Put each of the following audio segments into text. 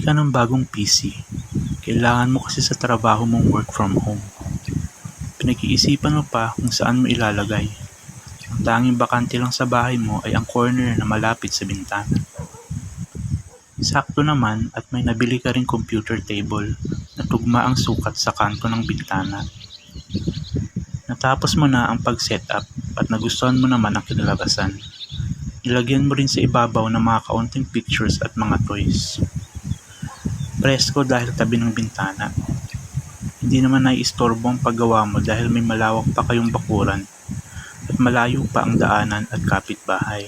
ka ng bagong PC. Kailangan mo kasi sa trabaho mong work from home. Pinag-iisipan mo pa kung saan mo ilalagay. Ang tanging bakante lang sa bahay mo ay ang corner na malapit sa bintana. Sakto naman at may nabili ka ring computer table na tugma ang sukat sa kanto ng bintana. Natapos mo na ang pag-setup at nagustuhan mo naman ang kinalabasan. Ilagyan mo rin sa ibabaw ng mga kaunting pictures at mga toys. Presko dahil tabi ng bintana. Hindi naman naiistorbo ang paggawa mo dahil may malawak pa kayong bakuran at malayo pa ang daanan at kapitbahay.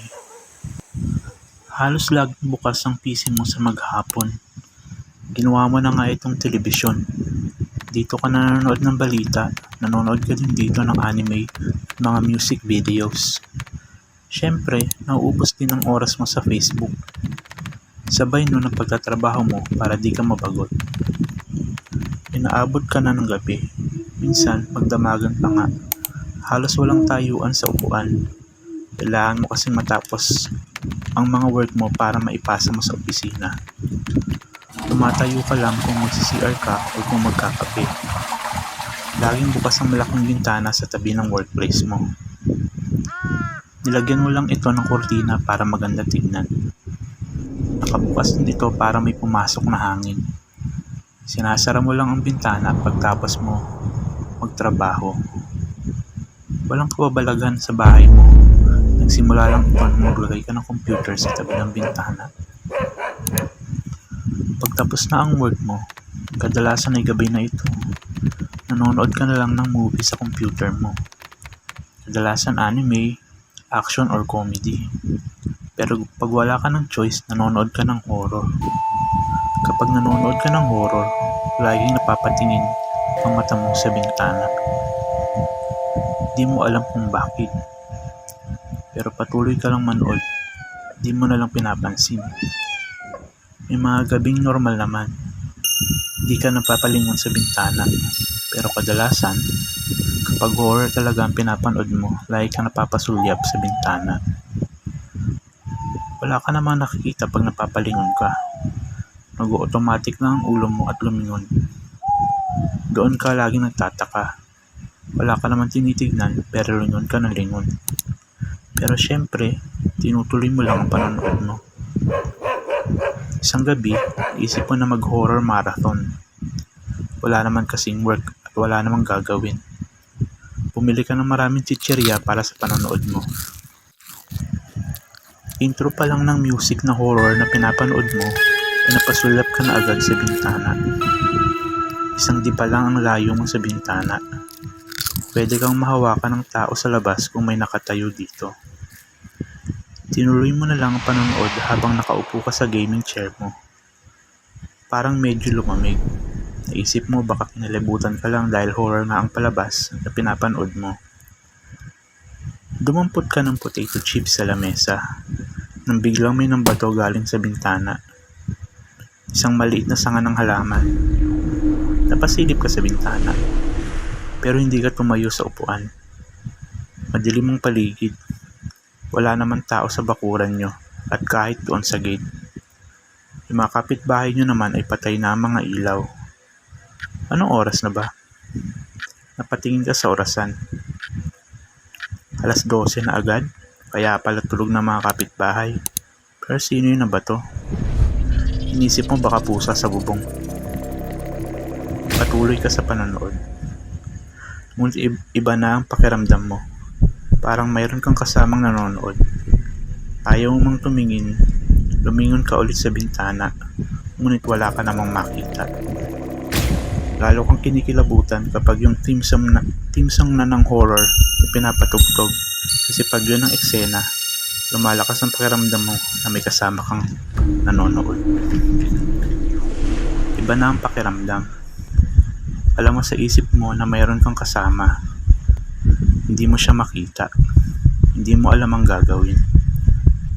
Halos laging bukas ang PC mo sa maghapon. Ginawa mo na nga itong telebisyon. Dito ka nanonood ng balita, nanonood ka din dito ng anime at mga music videos. Siyempre, nauubos din ang oras mo sa Facebook. Sabay nun ang pagtatrabaho mo para di ka mabagot. Inaabot ka na ng gabi. Minsan, magdamagan pa nga. Halos walang tayuan sa upuan. Kailangan mo kasing matapos ang mga work mo para maipasa mo sa opisina. Tumatayo ka lang kung magsi-CR ka o kung magkakape. Laging bukas ang malaking bintana sa tabi ng workplace mo. Nilagyan mo lang ito ng kurtina para maganda tignan. Nakabukas din ito para may pumasok na hangin. Sinasara mo lang ang bintana pagtapos mo magtrabaho. Walang kababalaghan sa bahay mo. Nagsimula lang ito nung maglagay ka ng computer sa tabi ng bintana. Pagtapos na ang work mo, kadalasan ay gabi na ito. Nanonood ka na lang ng movie sa computer mo. Kadalasan anime, action or comedy. Pero pag wala ka ng choice, nanonood ka ng horror. Kapag nanonood ka ng horror, laging napapatingin ang mata mo sa bintana. Di mo alam kung bakit. Pero patuloy ka lang manood, di mo na lang pinapansin. May mga gabing normal naman. Di ka napapalingon sa bintana. Pero kadalasan, kapag horror talaga ang pinapanood mo, lagi ka napapasulyap sa bintana. Wala ka namang nakikita pag napapalingon ka. Nag-automatic na ang ulo mo at lumingon. Doon ka laging nagtataka. Wala ka naman tinitignan pero lingon ka ng lingon. Pero syempre, tinutuloy mo lang ang panonood mo. Isang gabi, isip mo na mag-horror marathon. Wala naman kasing work at wala namang gagawin. Pumili ka ng maraming chichirya para sa panonood mo. Intro pa lang ng music na horror na pinapanood mo, ay napasulyap ka na agad sa bintana. Isang di pa lang ang layo mo sa bintana. Pwede kang mahawakan ng tao sa labas kung may nakatayo dito. Tinuloy mo na lang ang panonood habang nakaupo ka sa gaming chair mo. Parang medyo lumamig. Naisip mo baka kinalibutan ka lang dahil horror nga ang palabas na pinapanood mo. Dumampot ka ng potato chips sa lamesa nang biglang may nambato galing sa bintana. Isang maliit na sanga ng halaman. Napasilip ka sa bintana pero hindi ka tumayo sa upuan. Madilim ang paligid. Wala naman tao sa bakuran nyo at kahit doon sa gate. Yung mga kapitbahay nyo naman ay patay na ang mga ilaw. Anong oras na ba? Napatingin ka sa orasan. 12:00 na agad, kaya pala tulog na mga kapitbahay. Pero sino yun na ba to? Inisip mo baka pusa sa bubong. Patuloy ka sa panonood. Ngunit iba na ang pakiramdam mo. Parang mayroon kang kasamang nanonood. Ayaw mo mang tumingin, lumingon ka ulit sa bintana, ngunit wala ka namang makita. Lalo kang kinikilabutan kapag yung theme song na ng horror yung pinapatugtog. Kasi pag yun ang eksena, lumalakas ang pakiramdam mo na may kasama kang nanonood. Iba na ang pakiramdam. Alam mo sa isip mo na mayroon kang kasama. Hindi mo siya makita. Hindi mo alam ang gagawin.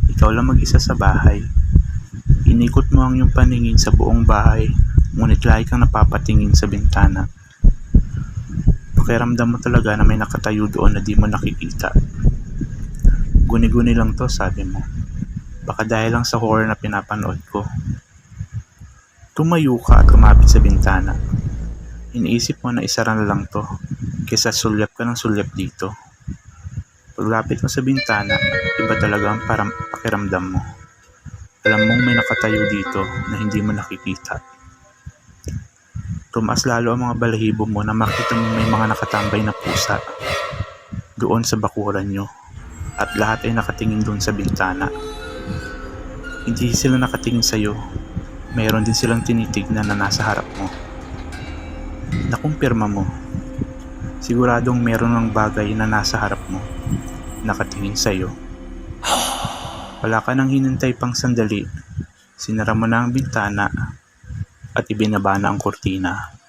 Ikaw lang mag-isa sa bahay. Inikot mo ang iyong paningin sa buong bahay, ngunit lagi kang napapatingin sa bintana. Pakiramdam mo talaga na may nakatayo doon na di mo nakikita. Guni-guni lang to, sabi mo. Baka dahil lang sa horror na pinapanood ko. Tumayo ka at lumapit sa bintana. Iniisip mo na isara na lang to kaysa sulyap ka ng sulyap dito. Paglapit mo sa bintana, iba talaga ang pakiramdam mo. Alam mong may nakatayo dito na hindi mo nakikita. Tumaas lalo ang mga balahibo mo na makita mo may mga nakatambay na pusa doon sa bakuran nyo at lahat ay nakatingin doon sa bintana. Hindi sila nakatingin sa'yo, mayroon din silang tinitignan na nasa harap mo. Nakumpirma mo, siguradong meron ng bagay na nasa harap mo, nakatingin sa'yo. Wala ka nang hinintay pang sandali, sinara mo na ang bintana at ibinaba na ang kurtina.